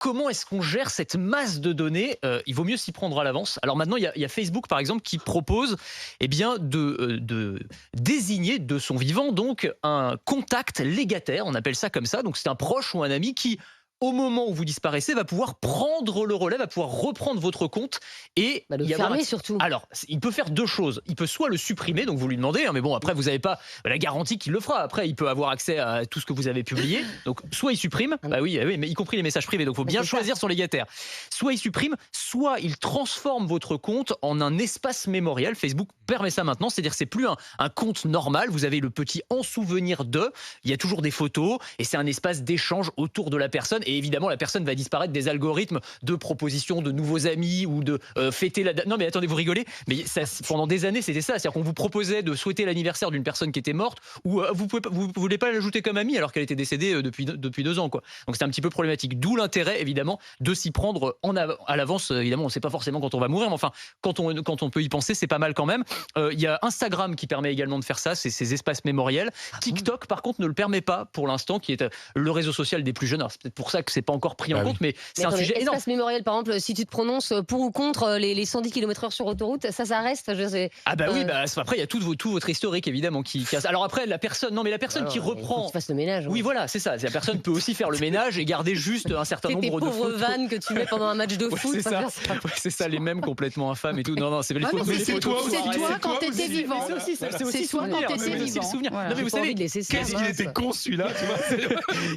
comment est-ce qu'on gère cette masse de données? Il vaut mieux s'y prendre à l'avance. Alors maintenant, il y a Facebook, par exemple, qui propose eh bien, de désigner de son vivant donc un contact légataire, on appelle ça comme ça. Donc c'est un proche ou un ami qui, au moment où vous disparaissez, va pouvoir prendre le relais, va pouvoir reprendre votre compte et Le y avoir fermer accès. surtout. Alors, il peut faire deux choses. Il peut soit le supprimer, donc vous lui demandez, hein, mais bon, après, vous n'avez pas la garantie qu'il le fera. Après, il peut avoir accès à tout ce que vous avez publié. Donc, soit il supprime, bah oui, oui, mais y compris les messages privés. Donc, il faut bien choisir son légataire. Soit il supprime, soit il transforme votre compte en un espace mémorial. Facebook permet ça maintenant, c'est-à-dire que c'est plus un compte normal. Vous avez le petit en souvenir de. Il y a toujours des photos et c'est un espace d'échange autour de la personne. Et évidemment, la personne va disparaître des algorithmes de proposition de nouveaux amis ou de fêter la date. Non, mais attendez, vous rigolez. Mais ça, pendant des années, c'était ça. C'est-à-dire qu'on vous proposait de souhaiter l'anniversaire d'une personne qui était morte ou vous ne voulez pas l'ajouter comme amie alors qu'elle était décédée depuis 2 ans, quoi. Donc c'est un petit peu problématique. D'où l'intérêt, évidemment, de s'y prendre à l'avance. Évidemment, on ne sait pas forcément quand on va mourir, mais enfin, quand on peut y penser, c'est pas mal quand même. Il y a Instagram qui permet également de faire ça, c'est ces espaces mémoriels. TikTok, par contre, ne le permet pas pour l'instant, qui est le réseau social des plus jeunes. Alors, c'est peut-être pour ça que c'est pas encore pris en compte, mais c'est un sujet énorme. Espace mémoriel, par exemple, si tu te prononces pour ou contre les 110 km/h sur autoroute, ça reste. Ah bah oui, après il y a tout votre historique évidemment qui. Alors après la personne, non mais la personne qui reprend. Faut que tu fasses le ménage. Oui voilà, c'est ça. La personne peut aussi faire le ménage et garder juste un certain nombre de photos. Tes pauvres photos. vannes que tu mets pendant un match de foot. C'est ça. C'est ça, les mêmes complètement infâmes et tout. Non, c'est les photos. C'est toi quand t'étais vivant. C'est aussi toi quand t'étais vivant. Non mais vous savez, qu'est-ce qu'il était con celui-là.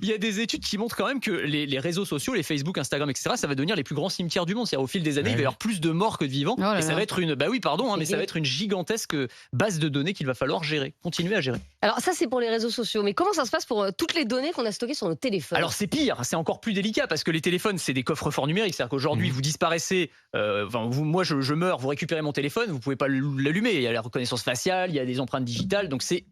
Il y a des études qui montrent quand même que les réseaux sociaux, les Facebook, Instagram, etc., ça va devenir les plus grands cimetières du monde. C'est-à-dire au fil des années, il va y avoir plus de morts que de vivants. Et ça va être ça va être une gigantesque base de données qu'il va falloir gérer, continuer à gérer. Alors ça, c'est pour les réseaux sociaux. Mais comment ça se passe pour toutes les données qu'on a stockées sur nos téléphones? Alors c'est pire, c'est encore plus délicat parce que les téléphones, c'est des coffres-forts numériques. C'est-à-dire qu'aujourd'hui, vous disparaissez, moi je meurs, vous récupérez mon téléphone, vous pouvez pas l'allumer. Il y a la reconnaissance faciale, il y a des empreintes digitales, donc c'est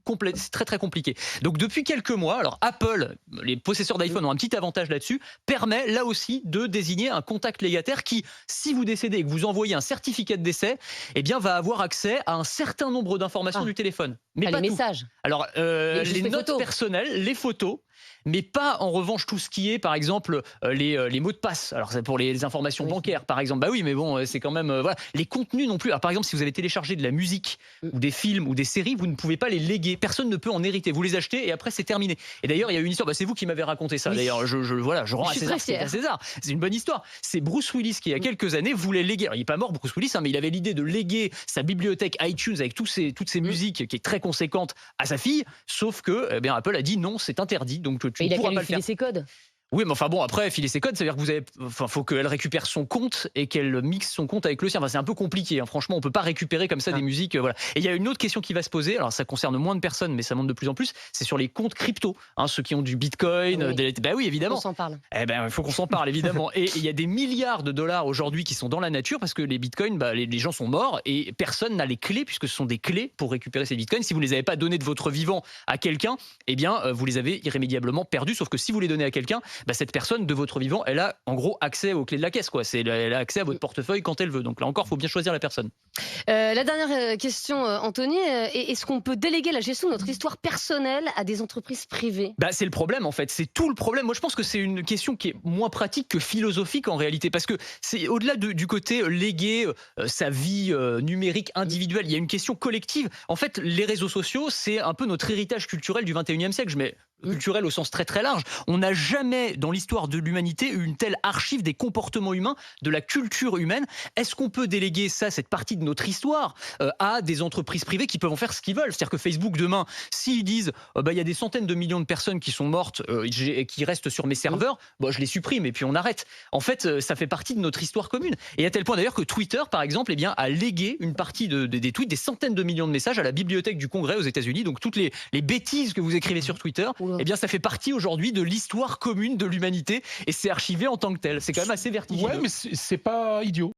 très très compliqué. Donc depuis quelques mois, alors Apple, les possesseurs d'iPhone ont un petit avantage là-dessus, permet là aussi de désigner un contact légataire qui, si vous décédez et que vous envoyez un certificat de décès, eh bien va avoir accès à un certain nombre d'informations du téléphone. Mais pas les tout. messages. Alors les notes photos. personnelles, les photos, mais pas en revanche tout ce qui est par exemple les mots de passe. Alors c'est pour les informations bancaires par exemple. Bah oui, mais bon, c'est quand même voilà, les contenus non plus. Alors par exemple, si vous avez téléchargé de la musique ou des films ou des séries, vous ne pouvez pas les léguer. Personne ne peut en hériter. Vous les achetez et après c'est terminé. Et d'ailleurs, il y a une histoire, c'est vous qui m'avez raconté ça. D'ailleurs, je rends à César ce qui est à César. C'est une bonne histoire. C'est Bruce Willis qui il y a quelques années voulait léguer. Alors, il n'est pas mort Bruce Willis, mais il avait l'idée de léguer sa bibliothèque iTunes avec toutes ces musiques qui est très conséquente à sa fille, sauf que Apple a dit non, c'est interdit, donc tu ne pourras pas le faire. Ses codes. Oui, mais enfin bon, après, filer ses codes, ça veut dire que faut qu'elle récupère son compte et qu'elle mixe son compte avec le sien. Enfin, c'est un peu compliqué, hein. Franchement, on peut pas récupérer comme ça des musiques, voilà. Et il y a une autre question qui va se poser, alors ça concerne moins de personnes, mais ça monte de plus en plus, c'est sur les comptes crypto, hein, ceux qui ont du Bitcoin, bah oui, évidemment. On s'en parle. Eh ben, il faut qu'on s'en parle, évidemment. Et il y a des milliards de dollars aujourd'hui qui sont dans la nature parce que les Bitcoins, les gens sont morts et personne n'a les clés puisque ce sont des clés pour récupérer ces Bitcoins. Si vous ne les avez pas donnés de votre vivant à quelqu'un, eh bien, vous les avez irrémédiablement perdus. Sauf que si vous les donnez à quelqu'un, cette personne de votre vivant, elle a en gros accès aux clés de la caisse, quoi. Elle a accès à votre portefeuille quand elle veut. Donc là encore, il faut bien choisir la personne. La dernière question, Anthony, est-ce qu'on peut déléguer la gestion de notre histoire personnelle à des entreprises privées? C'est le problème en fait, c'est tout le problème. Moi je pense que c'est une question qui est moins pratique que philosophique en réalité, parce que c'est au-delà du côté léguer sa vie numérique individuelle, il y a une question collective. En fait, les réseaux sociaux, c'est un peu notre héritage culturel du 21e siècle, mais culturel au sens très très large. On n'a jamais dans l'histoire de l'humanité eu une telle archive des comportements humains, de la culture humaine. Est-ce qu'on peut déléguer ça, cette partie de notre histoire, à des entreprises privées qui peuvent en faire ce qu'ils veulent? C'est-à-dire que Facebook demain, s'ils disent il y a des centaines de millions de personnes qui sont mortes et qui restent sur mes serveurs, je les supprime et puis on arrête. En fait, ça fait partie de notre histoire commune. Et à tel point d'ailleurs que Twitter, par exemple, a légué une partie des tweets, des centaines de millions de messages à la bibliothèque du Congrès aux États-Unis. Donc toutes les bêtises que vous écrivez sur Twitter, ça fait partie aujourd'hui de l'histoire commune de l'humanité et c'est archivé en tant que tel. C'est quand même assez vertigineux. Ouais, mais c'est pas idiot.